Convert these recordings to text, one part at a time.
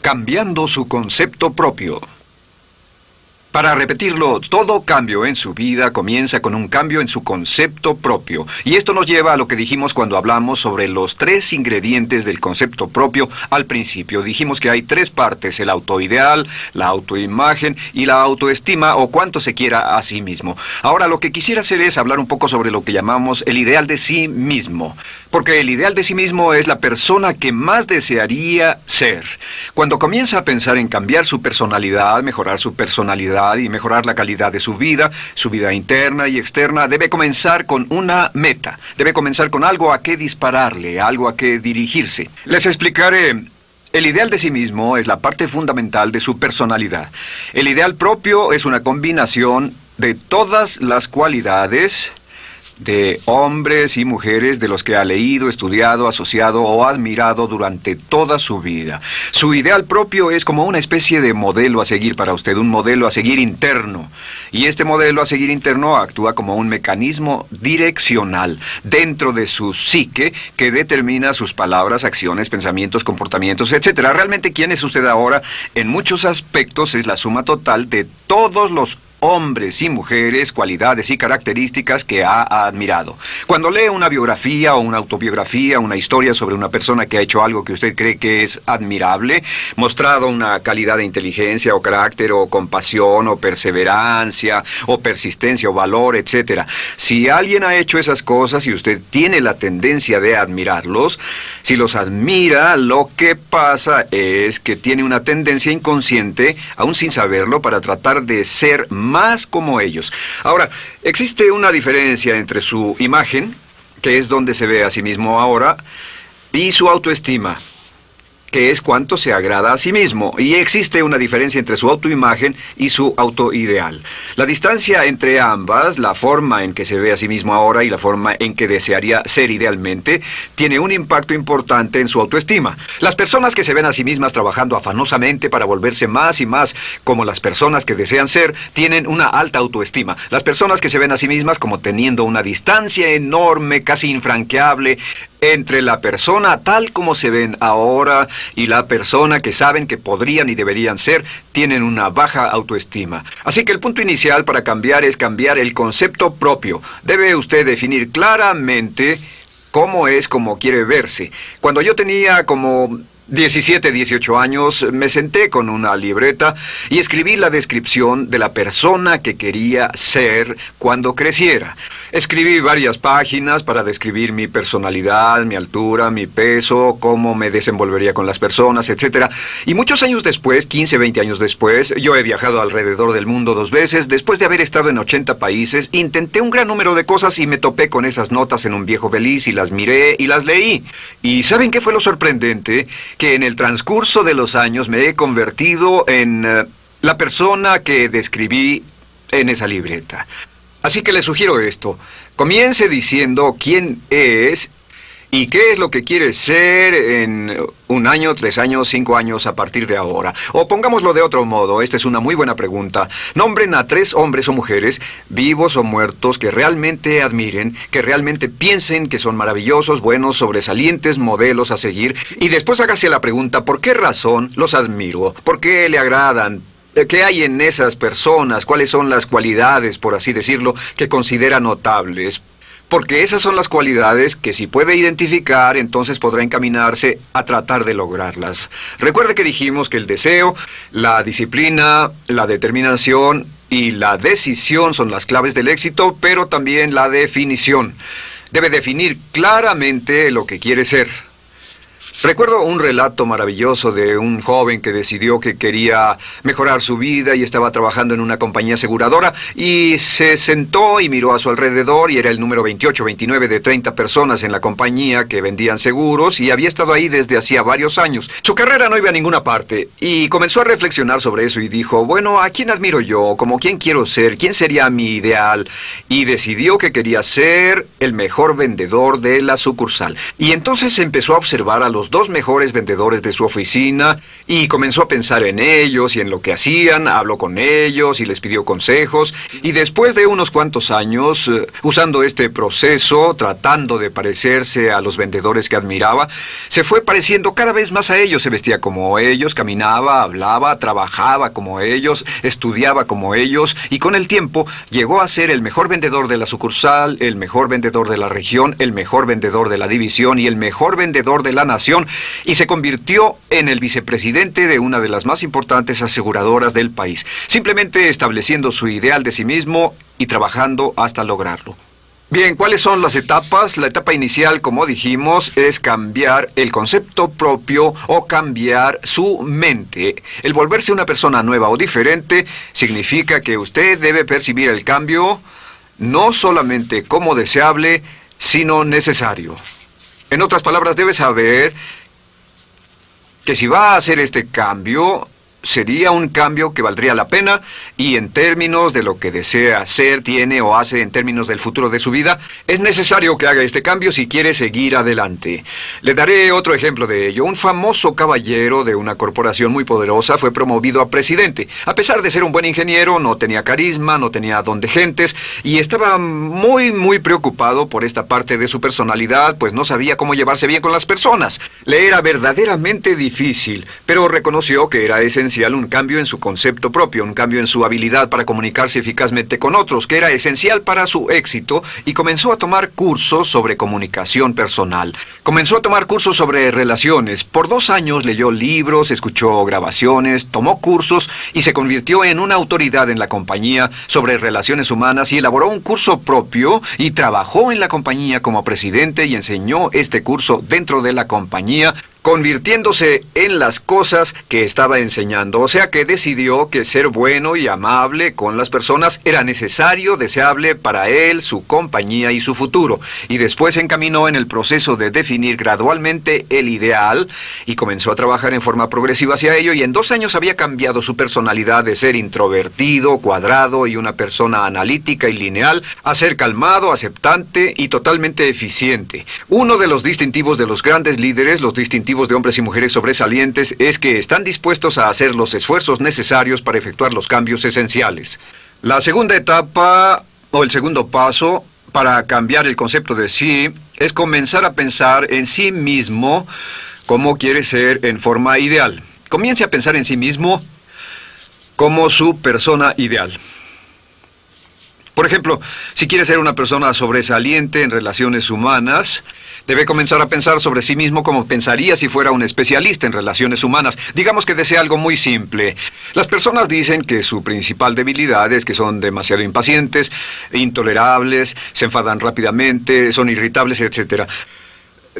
Cambiando su concepto propio. Para repetirlo, todo cambio en su vida comienza con un cambio en su concepto propio. Y esto nos lleva a lo que dijimos cuando hablamos sobre los 3 ingredientes del concepto propio al principio. Dijimos que hay 3 partes: el autoideal, la autoimagen y la autoestima, o cuánto se quiera a sí mismo. Ahora, lo que quisiera hacer es hablar un poco sobre lo que llamamos el ideal de sí mismo. Porque el ideal de sí mismo es la persona que más desearía ser. Cuando comienza a pensar en cambiar su personalidad, mejorar su personalidad y mejorar la calidad de su vida interna y externa, debe comenzar con una meta. Debe comenzar con algo a qué dispararle, algo a qué dirigirse. Les explicaré. El ideal de sí mismo es la parte fundamental de su personalidad. El ideal propio es una combinación de todas las cualidades de hombres y mujeres de los que ha leído, estudiado, asociado o admirado durante toda su vida. Su ideal propio es como una especie de modelo a seguir para usted, un modelo a seguir interno. Y este modelo a seguir interno actúa como un mecanismo direccional dentro de su psique que determina sus palabras, acciones, pensamientos, comportamientos, etc. Realmente, ¿quién es usted ahora? En muchos aspectos es la suma total de todos los hombres y mujeres, cualidades y características que ha admirado. Cuando lee una biografía o una autobiografía, una historia sobre una persona que ha hecho algo que usted cree que es admirable, mostrado una calidad de inteligencia o carácter o compasión o perseverancia o persistencia o valor, etc. Si alguien ha hecho esas cosas y usted tiene la tendencia de admirarlos, si los admira, lo que pasa es que tiene una tendencia inconsciente, aún sin saberlo, para tratar de ser más como ellos. Ahora, existe una diferencia entre su imagen, que es donde se ve a sí mismo ahora, y su autoestima, que es cuánto se agrada a sí mismo. Y existe una diferencia entre su autoimagen y su autoideal. La distancia entre ambas, la forma en que se ve a sí mismo ahora y la forma en que desearía ser idealmente, tiene un impacto importante en su autoestima. Las personas que se ven a sí mismas trabajando afanosamente para volverse más y más como las personas que desean ser, tienen una alta autoestima. Las personas que se ven a sí mismas como teniendo una distancia enorme, casi infranqueable, entre la persona tal como se ven ahora y la persona que saben que podrían y deberían ser, tienen una baja autoestima. Así que el punto inicial para cambiar es cambiar el concepto propio. Debe usted definir claramente cómo es como quiere verse. Cuando yo tenía como 17, 18 años, me senté con una libreta y escribí la descripción de la persona que quería ser cuando creciera. Escribí varias páginas para describir mi personalidad, mi altura, mi peso, cómo me desenvolvería con las personas, etc. Y muchos años después, 15, 20 años después, yo he viajado alrededor del mundo 2 veces. Después de haber estado en 80 países, intenté un gran número de cosas y me topé con esas notas en un viejo beliz y las miré y las leí. ¿Y saben qué fue lo sorprendente? Que en el transcurso de los años me he convertido en la persona que describí en esa libreta. Así que le sugiero esto. Comience diciendo quién es y qué es lo que quiere ser en 1 año, 3 años, 5 años a partir de ahora. O pongámoslo de otro modo, esta es una muy buena pregunta. Nombren a 3 hombres o mujeres, vivos o muertos, que realmente admiren, que realmente piensen que son maravillosos, buenos, sobresalientes, modelos a seguir. Y después hágase la pregunta, ¿por qué razón los admiro? ¿Por qué le agradan? ¿Qué hay en esas personas? ¿Cuáles son las cualidades, por así decirlo, que considera notables? Porque esas son las cualidades que si puede identificar, entonces podrá encaminarse a tratar de lograrlas. Recuerde que dijimos que el deseo, la disciplina, la determinación y la decisión son las claves del éxito, pero también la definición. Debe definir claramente lo que quiere ser. Recuerdo un relato maravilloso de un joven que decidió que quería mejorar su vida y estaba trabajando en una compañía aseguradora y se sentó y miró a su alrededor y era el número 28, 29 de 30 personas en la compañía que vendían seguros y había estado ahí desde hacía varios años. Su carrera no iba a ninguna parte y comenzó a reflexionar sobre eso y dijo, bueno, ¿a quién admiro yo? ¿Como quién quiero ser? ¿Quién sería mi ideal? Y decidió que quería ser el mejor vendedor de la sucursal. Y entonces empezó a observar a los los dos mejores vendedores de su oficina y comenzó a pensar en ellos y en lo que hacían, habló con ellos y les pidió consejos. Y después de unos cuantos años, usando este proceso, tratando de parecerse a los vendedores que admiraba, se fue pareciendo cada vez más a ellos. Se vestía como ellos, caminaba, hablaba, trabajaba como ellos, estudiaba como ellos, y con el tiempo llegó a ser el mejor vendedor de la sucursal, el mejor vendedor de la región, el mejor vendedor de la división y el mejor vendedor de la nación, y se convirtió en el vicepresidente de una de las más importantes aseguradoras del país, simplemente estableciendo su ideal de sí mismo y trabajando hasta lograrlo. Bien, ¿cuáles son las etapas? La etapa inicial, como dijimos, es cambiar el concepto propio o cambiar su mente. El volverse una persona nueva o diferente significa que usted debe percibir el cambio no solamente como deseable, sino necesario. En otras palabras, debe saber que si va a hacer este cambio, sería un cambio que valdría la pena, y en términos de lo que desea hacer, tiene o hace en términos del futuro de su vida, es necesario que haga este cambio si quiere seguir adelante. Le daré otro ejemplo de ello. Un famoso caballero de una corporación muy poderosa fue promovido a presidente. A pesar de ser un buen ingeniero, no tenía carisma, no tenía don de gentes, y estaba muy preocupado por esta parte de su personalidad, pues no sabía cómo llevarse bien con las personas. Le era verdaderamente difícil, pero reconoció que era esencial un cambio en su concepto propio, un cambio en su habilidad para comunicarse eficazmente con otros, que era esencial para su éxito, y comenzó a tomar cursos sobre comunicación personal. Comenzó a tomar cursos sobre relaciones. Por 2 años leyó libros, escuchó grabaciones, tomó cursos y se convirtió en una autoridad en la compañía sobre relaciones humanas, y elaboró un curso propio y trabajó en la compañía como presidente y enseñó este curso dentro de la compañía, convirtiéndose en las cosas que estaba enseñando. O sea que decidió que ser bueno y amable con las personas era necesario, deseable para él, su compañía y su futuro. Y después se encaminó en el proceso de definir gradualmente el ideal y comenzó a trabajar en forma progresiva hacia ello, y en 2 años había cambiado su personalidad de ser introvertido, cuadrado y una persona analítica y lineal a ser calmado, aceptante y totalmente eficiente. Uno de los distintivos de los grandes líderes, los distintivos de hombres y mujeres sobresalientes, es que están dispuestos a hacer los esfuerzos necesarios para efectuar los cambios esenciales. La segunda etapa, o el segundo paso, para cambiar el concepto de sí, es comenzar a pensar en sí mismo como quiere ser en forma ideal. Comience a pensar en sí mismo como su persona ideal. Por ejemplo, si quiere ser una persona sobresaliente en relaciones humanas, debe comenzar a pensar sobre sí mismo como pensaría si fuera un especialista en relaciones humanas. Digamos que desea algo muy simple. Las personas dicen que su principal debilidad es que son demasiado impacientes, intolerables, se enfadan rápidamente, son irritables, etc.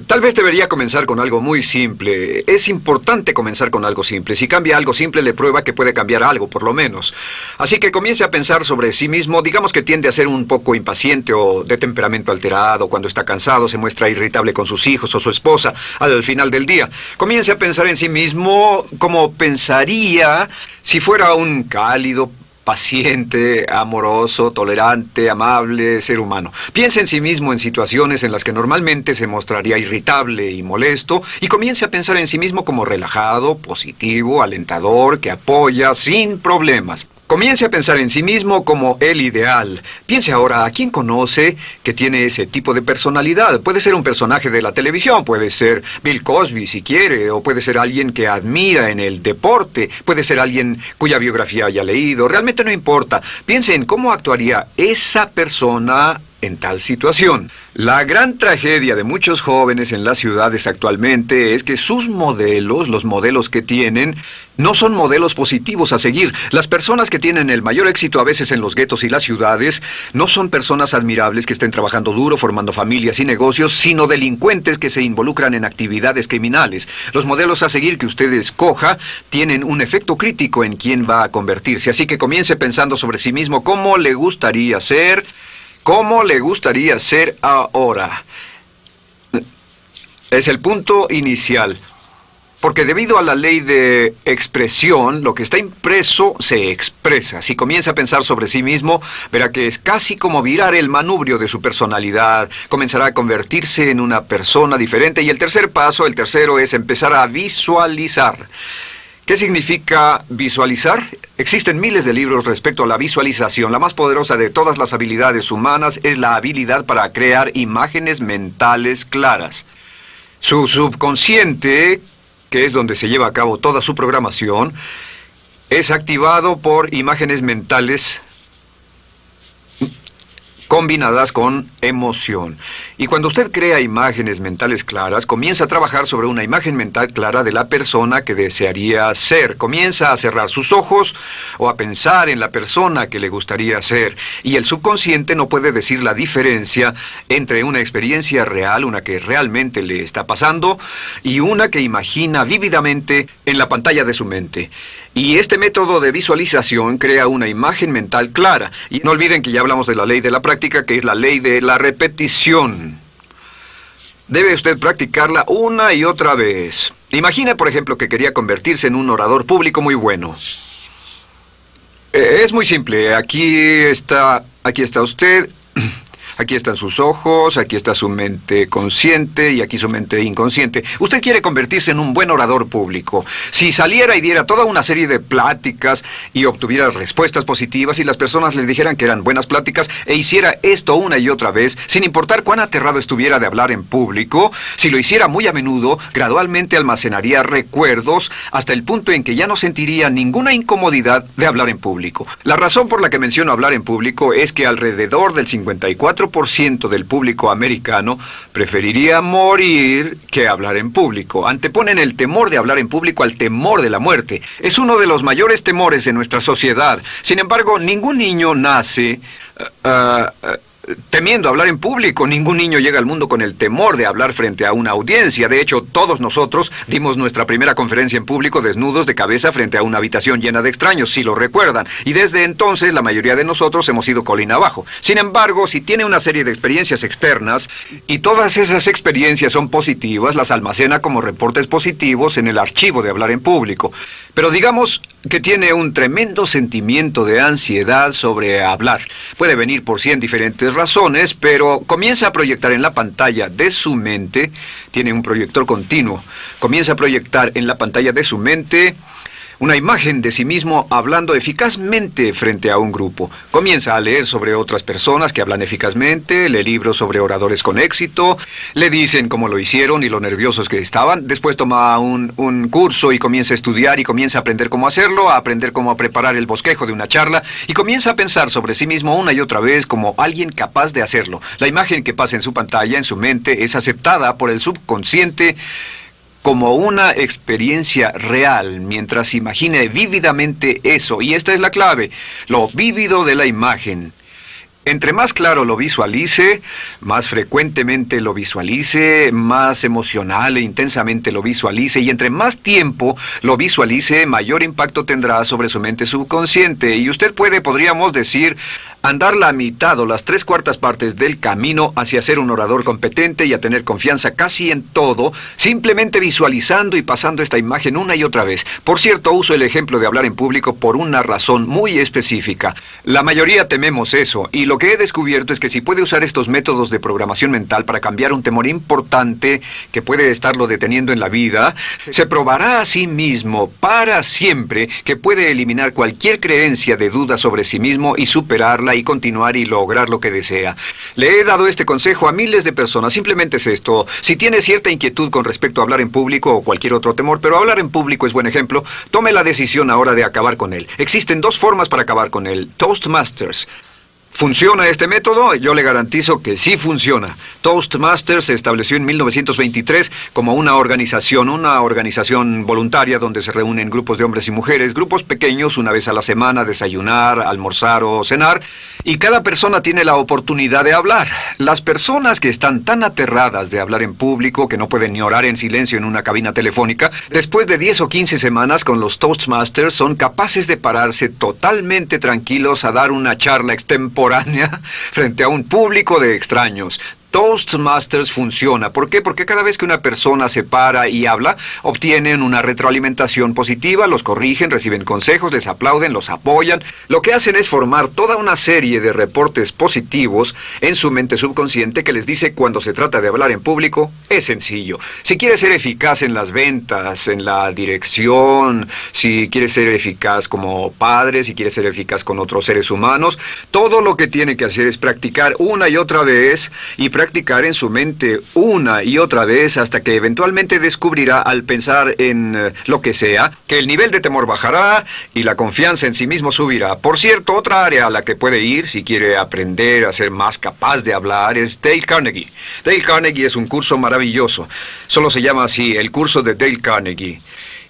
Tal vez debería comenzar con algo muy simple. Es importante comenzar con algo simple. Si cambia algo simple, le prueba que puede cambiar algo, por lo menos. Así que comience a pensar sobre sí mismo. Digamos que tiende a ser un poco impaciente o de temperamento alterado. Cuando está cansado, se muestra irritable con sus hijos o su esposa al final del día. Comience a pensar en sí mismo como pensaría si fuera un cálido, paciente, amoroso, tolerante, amable ser humano. Piense en sí mismo en situaciones en las que normalmente se mostraría irritable y molesto, y comience a pensar en sí mismo como relajado, positivo, alentador, que apoya sin problemas. Comience a pensar en sí mismo como el ideal. Piense ahora a quién conoce que tiene ese tipo de personalidad. Puede ser un personaje de la televisión, puede ser Bill Cosby si quiere, o puede ser alguien que admira en el deporte, puede ser alguien cuya biografía haya leído. Realmente no importa. Piense en cómo actuaría esa persona en tal situación. La gran tragedia de muchos jóvenes en las ciudades actualmente es que sus modelos, los modelos que tienen, no son modelos positivos a seguir. Las personas que tienen el mayor éxito a veces en los guetos y las ciudades no son personas admirables que estén trabajando duro, formando familias y negocios, sino delincuentes que se involucran en actividades criminales. Los modelos a seguir que usted escoja tienen un efecto crítico en quién va a convertirse. Así que comience pensando sobre sí mismo cómo le gustaría ser. ¿Cómo le gustaría ser ahora? Es el punto inicial. Porque debido a la ley de expresión, lo que está impreso se expresa. Si comienza a pensar sobre sí mismo, verá que es casi como virar el manubrio de su personalidad. Comenzará a convertirse en una persona diferente. Y el tercer paso, el tercero, es empezar a visualizar. ¿Qué significa visualizar? Existen miles de libros respecto a la visualización. La más poderosa de todas las habilidades humanas es la habilidad para crear imágenes mentales claras. Su subconsciente, que es donde se lleva a cabo toda su programación, es activado por imágenes mentales combinadas con emoción. Y cuando usted crea imágenes mentales claras, comienza a trabajar sobre una imagen mental clara de la persona que desearía ser. Comienza a cerrar sus ojos o a pensar en la persona que le gustaría ser. Y el subconsciente no puede decir la diferencia entre una experiencia real, una que realmente le está pasando, y una que imagina vívidamente en la pantalla de su mente. Y este método de visualización crea una imagen mental clara. Y no olviden que ya hablamos de la ley de la práctica, que es la ley de la repetición. Debe usted practicarla una y otra vez. Imagine, por ejemplo, que quería convertirse en un orador público muy bueno. Es muy simple. Aquí está usted. Aquí están sus ojos, aquí está su mente consciente y aquí su mente inconsciente. Usted quiere convertirse en un buen orador público. Si saliera y diera toda una serie de pláticas y obtuviera respuestas positivas y las personas le dijeran que eran buenas pláticas e hiciera esto una y otra vez, sin importar cuán aterrado estuviera de hablar en público, si lo hiciera muy a menudo, gradualmente almacenaría recuerdos hasta el punto en que ya no sentiría ninguna incomodidad de hablar en público. La razón por la que menciono hablar en público es que alrededor del 54% del público americano preferiría morir que hablar en público. Anteponen el temor de hablar en público al temor de la muerte. Es uno de los mayores temores en nuestra sociedad. Sin embargo, ningún niño nace temiendo hablar en público. Ningún niño llega al mundo con el temor de hablar frente a una audiencia. De hecho, todos nosotros dimos nuestra primera conferencia en público desnudos de cabeza frente a una habitación llena de extraños, si lo recuerdan. Y desde entonces, la mayoría de nosotros hemos ido colina abajo. Sin embargo, si tiene una serie de experiencias externas, y todas esas experiencias son positivas, las almacena como reportes positivos en el archivo de hablar en público. Pero digamos que tiene un tremendo sentimiento de ansiedad sobre hablar. Puede venir por 100 diferentes razones, pero comienza a proyectar en la pantalla de su mente, tiene un proyector continuo, comienza a proyectar en la pantalla de su mente una imagen de sí mismo hablando eficazmente frente a un grupo. Comienza a leer sobre otras personas que hablan eficazmente, lee libros sobre oradores con éxito, le dicen cómo lo hicieron y lo nerviosos que estaban. Después toma un curso y comienza a estudiar y comienza a aprender cómo hacerlo, a aprender cómo preparar el bosquejo de una charla y comienza a pensar sobre sí mismo una y otra vez como alguien capaz de hacerlo. La imagen que pasa en su pantalla, en su mente, es aceptada por el subconsciente como una experiencia real, mientras imagine vívidamente eso. Y esta es la clave, lo vívido de la imagen. Entre más claro lo visualice, más frecuentemente lo visualice, más emocional e intensamente lo visualice, y entre más tiempo lo visualice, mayor impacto tendrá sobre su mente subconsciente. Y usted puede, podríamos decir, andar la mitad o las 3/4 partes del camino hacia ser un orador competente y a tener confianza casi en todo, simplemente visualizando y pasando esta imagen una y otra vez. Por cierto, uso el ejemplo de hablar en público por una razón muy específica. La mayoría tememos eso, y lo que he descubierto es que si puede usar estos métodos de programación mental para cambiar un temor importante que puede estarlo deteniendo en la vida, se probará a sí mismo para siempre que puede eliminar cualquier creencia de duda sobre sí mismo y superarla y continuar y lograr lo que desea. Le he dado este consejo a miles de personas. Simplemente es esto: si tiene cierta inquietud con respecto a hablar en público o cualquier otro temor, pero hablar en público es buen ejemplo, tome la decisión ahora de acabar con él. Existen 2 formas para acabar con él. Toastmasters. ¿Funciona este método? Yo le garantizo que sí funciona. Toastmasters se estableció en 1923 como una organización voluntaria donde se reúnen grupos de hombres y mujeres, grupos pequeños, una vez a la semana, desayunar, almorzar o cenar, y cada persona tiene la oportunidad de hablar. Las personas que están tan aterradas de hablar en público que no pueden ni orar en silencio en una cabina telefónica, después de 10 o 15 semanas con los Toastmasters son capaces de pararse totalmente tranquilos a dar una charla extemporánea frente a un público de extraños. Toastmasters funciona. ¿Por qué? Porque cada vez que una persona se para y habla, obtienen una retroalimentación positiva, los corrigen, reciben consejos, les aplauden, los apoyan. Lo que hacen es formar toda una serie de reportes positivos en su mente subconsciente que les dice cuando se trata de hablar en público, es sencillo. Si quieres ser eficaz en las ventas, en la dirección, si quieres ser eficaz como padre, si quieres ser eficaz con otros seres humanos, todo lo que tiene que hacer es practicar una y otra vez y practicar en su mente una y otra vez hasta que eventualmente descubrirá al pensar en lo que sea, que el nivel de temor bajará y la confianza en sí mismo subirá. Por cierto, otra área a la que puede ir si quiere aprender a ser más capaz de hablar es Dale Carnegie. Dale Carnegie es un curso maravilloso. Solo se llama así, el curso de Dale Carnegie.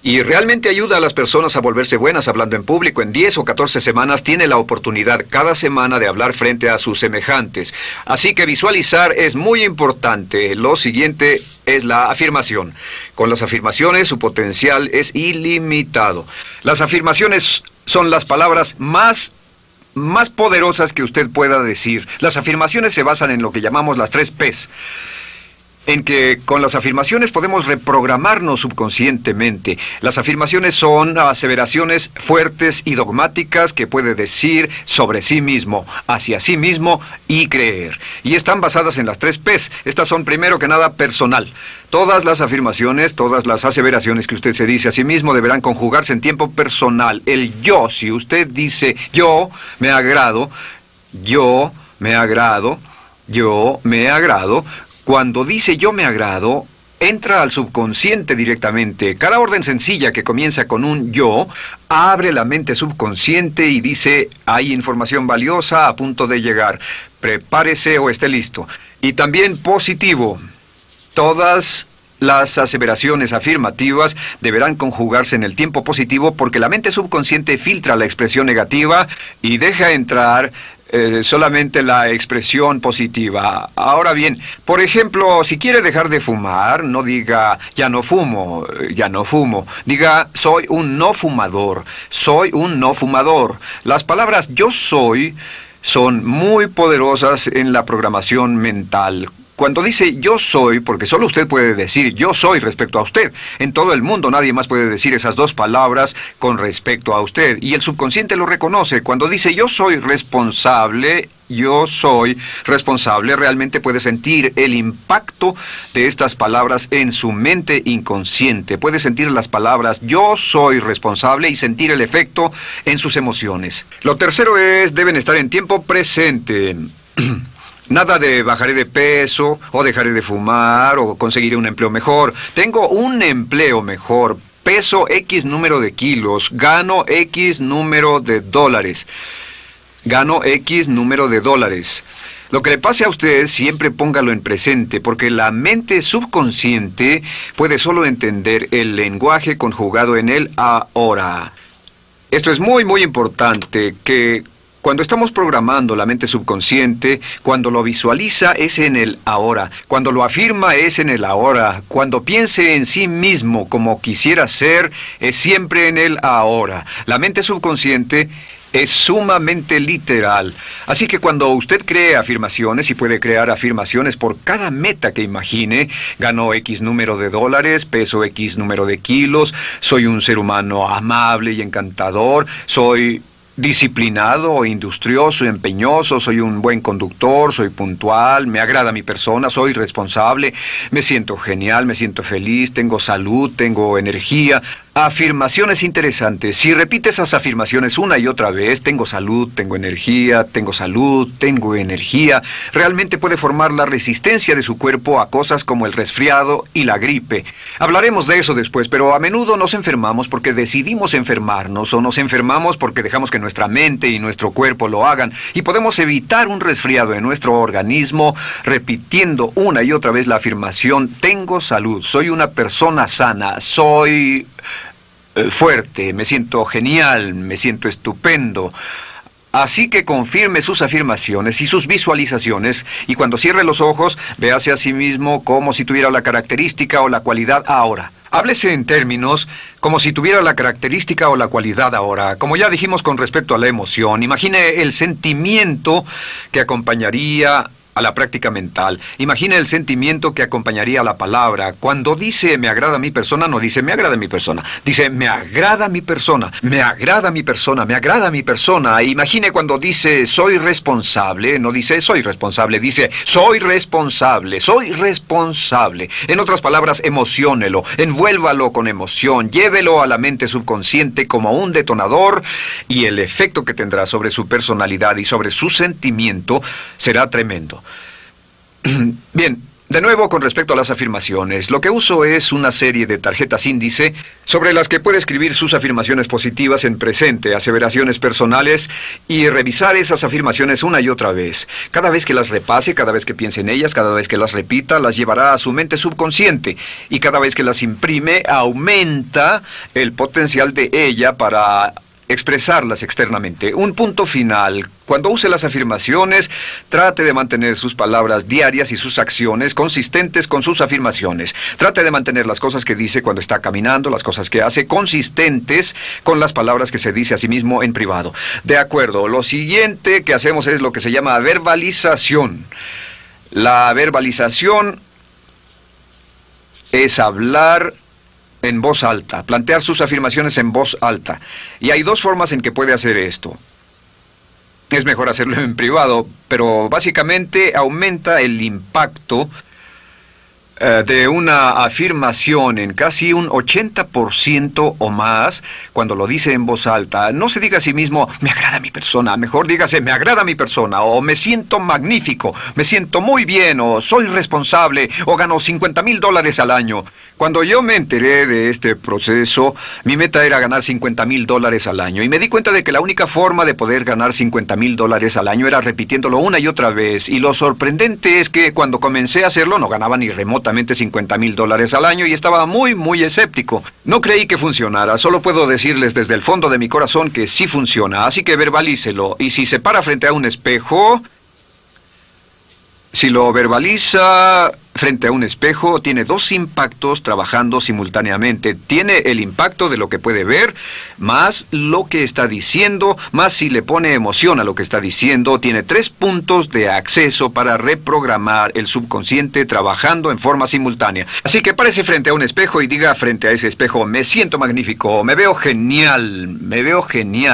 Y realmente ayuda a las personas a volverse buenas hablando en público. En 10 o 14 semanas tiene la oportunidad cada semana de hablar frente a sus semejantes. Así que visualizar es muy importante. Lo siguiente es la afirmación. Con las afirmaciones su potencial es ilimitado. Las afirmaciones son las palabras más poderosas que usted pueda decir. Las afirmaciones se basan en lo que llamamos las 3 Ps. En que con las afirmaciones podemos reprogramarnos subconscientemente. Las afirmaciones son aseveraciones fuertes y dogmáticas que puede decir sobre sí mismo, hacia sí mismo y creer. Y están basadas en las 3 Ps. Estas son primero que nada personal. Todas las afirmaciones, todas las aseveraciones que usted se dice a sí mismo deberán conjugarse en tiempo personal. El yo, si usted dice yo me agrado, yo me agrado, yo me agrado. Cuando dice yo me agrado, entra al subconsciente directamente. Cada orden sencilla que comienza con un yo, abre la mente subconsciente y dice, hay información valiosa a punto de llegar. Prepárese o esté listo. Y también positivo. Todas las aseveraciones afirmativas deberán conjugarse en el tiempo positivo porque la mente subconsciente filtra la expresión negativa y deja entrar solamente la expresión positiva. Ahora bien, por ejemplo, si quiere dejar de fumar, no diga ya no fumo, ya no fumo. Diga soy un no fumador, soy un no fumador. Las palabras yo soy son muy poderosas en la programación mental. Cuando dice yo soy, porque solo usted puede decir yo soy respecto a usted. En todo el mundo nadie más puede decir esas 2 palabras con respecto a usted. Y el subconsciente lo reconoce. Cuando dice yo soy responsable, realmente puede sentir el impacto de estas palabras en su mente inconsciente. Puede sentir las palabras yo soy responsable y sentir el efecto en sus emociones. Lo tercero es, deben estar en tiempo presente. Nada de bajaré de peso, o dejaré de fumar, o conseguiré un empleo mejor. Tengo un empleo mejor, peso X número de kilos, gano X número de dólares. Gano X número de dólares. Lo que le pase a usted, siempre póngalo en presente, porque la mente subconsciente puede solo entender el lenguaje conjugado en el ahora. Esto es muy, muy importante, que cuando estamos programando la mente subconsciente, cuando lo visualiza es en el ahora, cuando lo afirma es en el ahora, cuando piense en sí mismo como quisiera ser, es siempre en el ahora. La mente subconsciente es sumamente literal. Así que cuando usted cree afirmaciones, y puede crear afirmaciones por cada meta que imagine, gano X número de dólares, peso X número de kilos, soy un ser humano amable y encantador, soy disciplinado, industrioso, empeñoso, soy un buen conductor, soy puntual, me agrada mi persona, soy responsable, me siento genial, me siento feliz, tengo salud, tengo energía. Afirmaciones interesantes. Si repite esas afirmaciones una y otra vez, tengo salud, tengo energía, tengo salud, tengo energía, realmente puede formar la resistencia de su cuerpo a cosas como el resfriado y la gripe. Hablaremos de eso después, pero a menudo nos enfermamos porque decidimos enfermarnos o nos enfermamos porque dejamos que nuestra mente y nuestro cuerpo lo hagan, y podemos evitar un resfriado en nuestro organismo repitiendo una y otra vez la afirmación tengo salud, soy una persona sana, soy fuerte, me siento genial, me siento estupendo. Así que confirme sus afirmaciones y sus visualizaciones, y cuando cierre los ojos, véase a sí mismo como si tuviera la característica o la cualidad ahora. Háblese en términos como si tuviera la característica o la cualidad ahora. Como ya dijimos con respecto a la emoción, imagine el sentimiento que acompañaría a la práctica mental. Imagina el sentimiento que acompañaría a la palabra. Cuando dice me agrada mi persona, no dice me agrada mi persona. Dice me agrada mi persona, me agrada mi persona, me agrada mi persona. Imagine cuando dice soy responsable, no dice soy responsable, dice soy responsable, soy responsable. En otras palabras, emociónelo, envuélvalo con emoción, llévelo a la mente subconsciente como un detonador y el efecto que tendrá sobre su personalidad y sobre su sentimiento será tremendo. Bien, de nuevo con respecto a las afirmaciones, lo que uso es una serie de tarjetas índice sobre las que puede escribir sus afirmaciones positivas en presente, aseveraciones personales y revisar esas afirmaciones una y otra vez. Cada vez que las repase, cada vez que piense en ellas, cada vez que las repita, las llevará a su mente subconsciente y cada vez que las imprime, aumenta el potencial de ella para expresarlas externamente. Un punto final. Cuando use las afirmaciones, trate de mantener sus palabras diarias y sus acciones consistentes con sus afirmaciones. Trate de mantener las cosas que dice cuando está caminando, las cosas que hace, consistentes con las palabras que se dice a sí mismo en privado. De acuerdo, lo siguiente que hacemos es lo que se llama verbalización. La verbalización es hablar en voz alta, plantear sus afirmaciones en voz alta. Y hay dos formas en que puede hacer esto. Es mejor hacerlo en privado, pero básicamente aumenta el impacto de una afirmación en casi un 80% o más cuando lo dice en voz alta. No se diga a sí mismo, me agrada mi persona, mejor dígase, me agrada mi persona, o me siento magnífico, me siento muy bien, o soy responsable, o gano $50,000 al año. Cuando yo me enteré de este proceso, mi meta era ganar $50,000 al año, y me di cuenta de que la única forma de poder ganar $50,000 al año era repitiéndolo una y otra vez, y lo sorprendente es que cuando comencé a hacerlo no ganaba ni remotamente $50,000 al año y estaba muy escéptico. No creí que funcionara, solo puedo decirles desde el fondo de mi corazón que sí funciona, así que verbalícelo. Y si se para frente a un espejo, si lo verbaliza frente a un espejo, tiene dos impactos trabajando simultáneamente. Tiene el impacto de lo que puede ver, más lo que está diciendo, más si le pone emoción a lo que está diciendo. Tiene 3 puntos de acceso para reprogramar el subconsciente trabajando en forma simultánea. Así que párese frente a un espejo y diga frente a ese espejo, me siento magnífico, me veo genial,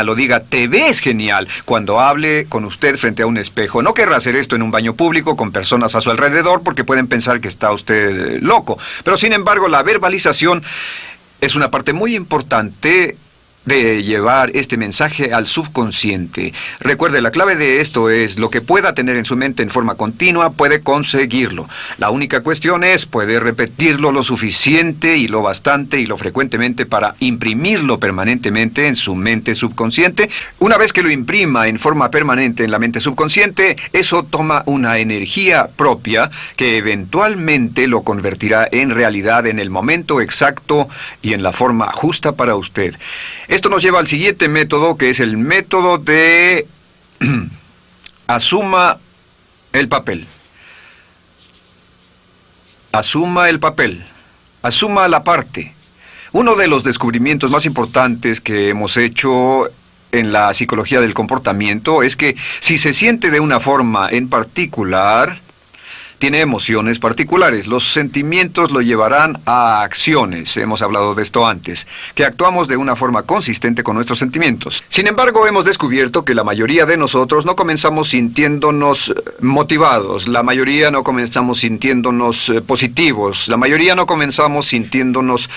o diga, te ves genial, cuando hable con usted frente a un espejo. No querrá hacer esto en un baño público con personas a su alrededor porque pueden pensar que está usted loco. Pero sin embargo, la verbalización es una parte muy importante de llevar este mensaje al subconsciente. Recuerde, la clave de esto es lo que pueda tener en su mente en forma continua, puede conseguirlo. La única cuestión es, puede repetirlo lo suficiente y lo bastante y lo frecuentemente para imprimirlo permanentemente en su mente subconsciente. Una vez que lo imprima en forma permanente en la mente subconsciente, eso toma una energía propia que eventualmente lo convertirá en realidad en el momento exacto y en la forma justa para usted. Esto nos lleva al siguiente método, que es el método de asuma el papel. Asuma el papel. Asuma la parte. Uno de los descubrimientos más importantes que hemos hecho en la psicología del comportamiento es que si se siente de una forma en particular, tiene emociones particulares. Los sentimientos lo llevarán a acciones, hemos hablado de esto antes, que actuamos de una forma consistente con nuestros sentimientos. Sin embargo, hemos descubierto que la mayoría de nosotros no comenzamos sintiéndonos motivados, la mayoría no comenzamos sintiéndonos positivos, la mayoría no comenzamos sintiéndonos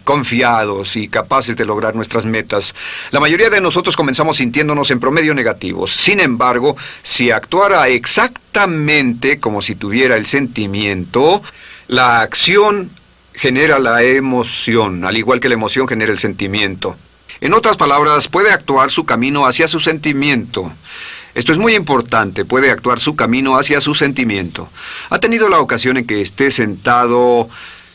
confiados y capaces de lograr nuestras metas. La mayoría de nosotros comenzamos sintiéndonos en promedio negativos. Sin embargo, si actuara exactamente como si tuviera el sentimiento, la acción genera la emoción, al igual que la emoción genera el sentimiento. En otras palabras, puede actuar su camino hacia su sentimiento. Esto es muy importante, puede actuar su camino hacia su sentimiento. ¿Ha tenido la ocasión en que esté sentado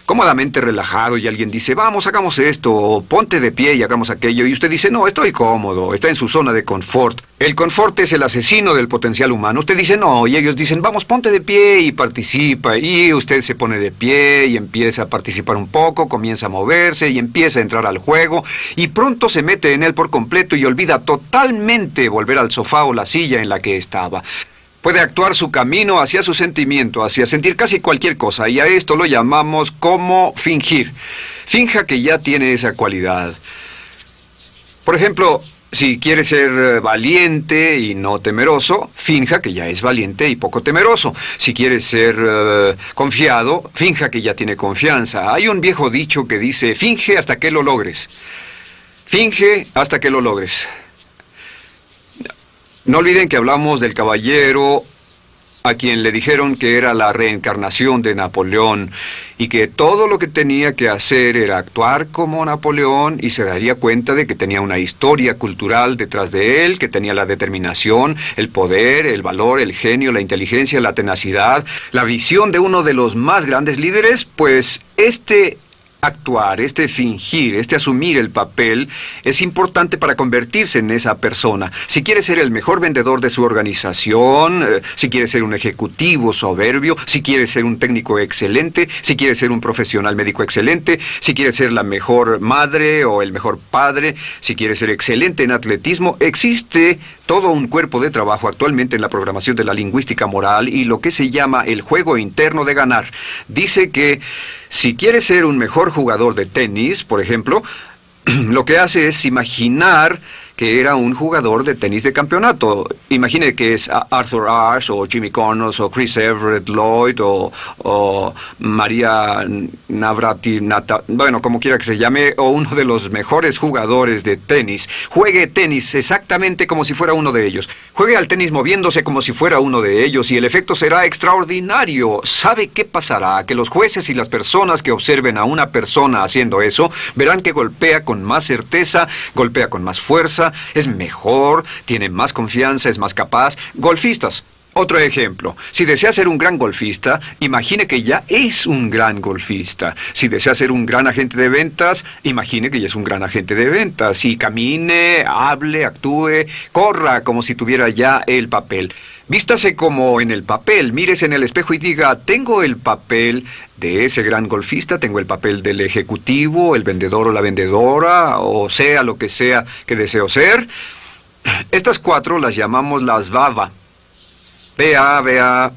cómodamente relajado y alguien dice, vamos, hagamos esto, o ponte de pie y hagamos aquello, y usted dice, no, estoy cómodo, está en su zona de confort? El confort es el asesino del potencial humano. Usted dice, no, y ellos dicen, vamos, ponte de pie y participa, y usted se pone de pie y empieza a participar un poco, comienza a moverse y empieza a entrar al juego, y pronto se mete en él por completo y olvida totalmente volver al sofá o la silla en la que estaba. Puede actuar su camino hacia su sentimiento, hacia sentir casi cualquier cosa, y a esto lo llamamos como fingir. Finja que ya tiene esa cualidad. Por ejemplo, si quiere ser valiente y no temeroso, finja que ya es valiente y poco temeroso. Si quiere ser confiado, finja que ya tiene confianza. Hay un viejo dicho que dice, finge hasta que lo logres. Finge hasta que lo logres. No olviden que hablamos del caballero a quien le dijeron que era la reencarnación de Napoleón y que todo lo que tenía que hacer era actuar como Napoleón y se daría cuenta de que tenía una historia cultural detrás de él, que tenía la determinación, el poder, el valor, el genio, la inteligencia, la tenacidad, la visión de uno de los más grandes líderes. Pues actuar, fingir, asumir el papel es importante para convertirse en esa persona. Si quiere ser el mejor vendedor de su organización, si quiere ser un ejecutivo soberbio, si quiere ser un técnico excelente, si quiere ser un profesional médico excelente, si quiere ser la mejor madre o el mejor padre, si quiere ser excelente en atletismo, existe todo un cuerpo de trabajo actualmente en la programación de la lingüística moral y lo que se llama el juego interno de ganar. Dice que si quiere ser un mejor jugador de tenis, por ejemplo, lo que hace es imaginar que era un jugador de tenis de campeonato. Imagine que es Arthur Ashe, o Jimmy Connors, o Chris Everett Lloyd, o María Navratilova, bueno, como quiera que se llame, o uno de los mejores jugadores de tenis. Juegue tenis exactamente como si fuera uno de ellos. Juegue al tenis moviéndose como si fuera uno de ellos y el efecto será extraordinario. ¿Sabe qué pasará? Que los jueces y las personas que observen a una persona haciendo eso verán que golpea con más certeza, golpea con más fuerza, es mejor, tiene más confianza, es más capaz. Golfistas. Otro ejemplo. Si desea ser un gran golfista, imagine que ya es un gran golfista. Si desea ser un gran agente de ventas, imagine que ya es un gran agente de ventas. Y camine, hable, actúe, corra como si tuviera ya el papel. Vístase como en el papel, mírese en el espejo y diga, tengo el papel de ese gran golfista, tengo el papel del ejecutivo, el vendedor o la vendedora, o sea lo que sea que deseo ser. Estas 4 las llamamos las VAVA. V-A,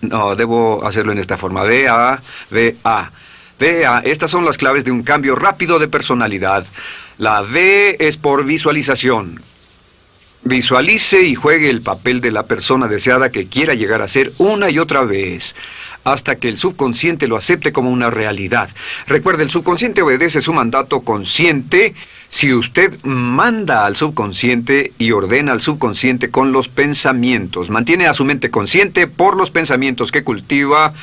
no, debo hacerlo en esta forma, V-A. Estas son las claves de un cambio rápido de personalidad. La V es por visualización. Visualice y juegue el papel de la persona deseada que quiera llegar a ser una y otra vez, hasta que el subconsciente lo acepte como una realidad. Recuerde, el subconsciente obedece su mandato consciente. Si usted manda al subconsciente y ordena al subconsciente con los pensamientos, mantiene a su mente consciente por los pensamientos que cultiva,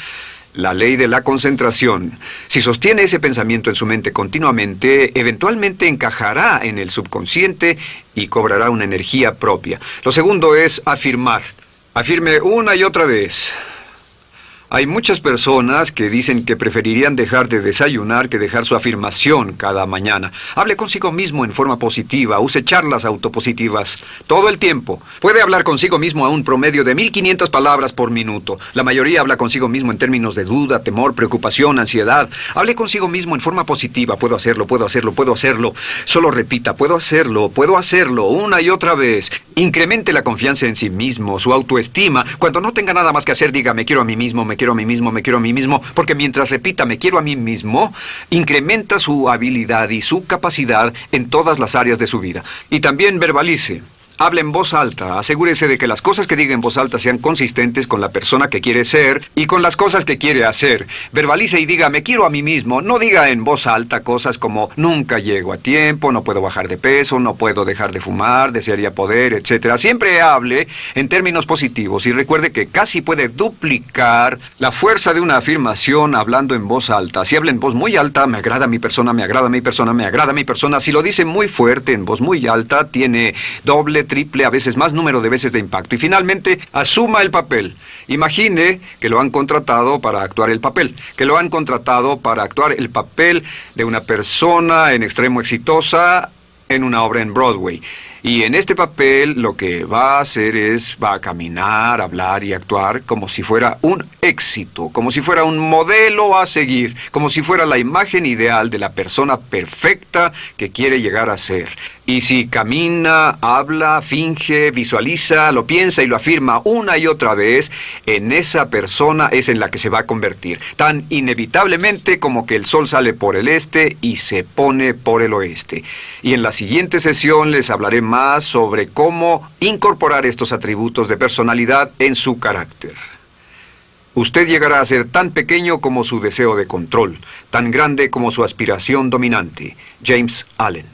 la ley de la concentración. Si sostiene ese pensamiento en su mente continuamente, eventualmente encajará en el subconsciente y cobrará una energía propia. Lo segundo es afirmar. Afirme una y otra vez. Hay muchas personas que dicen que preferirían dejar de desayunar que dejar su afirmación cada mañana. Hable consigo mismo en forma positiva, use charlas autopositivas todo el tiempo. Puede hablar consigo mismo a un promedio de 1500 palabras por minuto. La mayoría habla consigo mismo en términos de duda, temor, preocupación, ansiedad. Hable consigo mismo en forma positiva. Puedo hacerlo, puedo hacerlo, puedo hacerlo. Solo repita, puedo hacerlo, una y otra vez. Incremente la confianza en sí mismo, su autoestima. Cuando no tenga nada más que hacer, diga, me quiero a mí mismo, me quiero a mí mismo, me quiero a mí mismo, porque mientras repita, me quiero a mí mismo, incrementa su habilidad y su capacidad en todas las áreas de su vida. Y también verbalice. Hable en voz alta, asegúrese de que las cosas que diga en voz alta sean consistentes con la persona que quiere ser y con las cosas que quiere hacer. Verbalice y diga, me quiero a mí mismo. No diga en voz alta cosas como, nunca llego a tiempo, no puedo bajar de peso, no puedo dejar de fumar, desearía poder, etc. Siempre hable en términos positivos y recuerde que casi puede duplicar la fuerza de una afirmación hablando en voz alta. Si habla en voz muy alta, me agrada mi persona, me agrada mi persona, me agrada mi persona. Si lo dice muy fuerte, en voz muy alta, tiene doble, triple, a veces más número de veces de impacto. Y finalmente, asuma el papel. Imagine que lo han contratado para actuar el papel, que lo han contratado para actuar el papel de una persona en extremo exitosa en una obra en Broadway. Y en este papel lo que va a hacer es, va a caminar, hablar y actuar como si fuera un éxito, como si fuera un modelo a seguir, como si fuera la imagen ideal de la persona perfecta que quiere llegar a ser. Y si camina, habla, finge, visualiza, lo piensa y lo afirma una y otra vez, en esa persona es en la que se va a convertir, tan inevitablemente como que el sol sale por el este y se pone por el oeste. Y en la siguiente sesión les hablaré más sobre cómo incorporar estos atributos de personalidad en su carácter. Usted llegará a ser tan pequeño como su deseo de control, tan grande como su aspiración dominante. James Allen.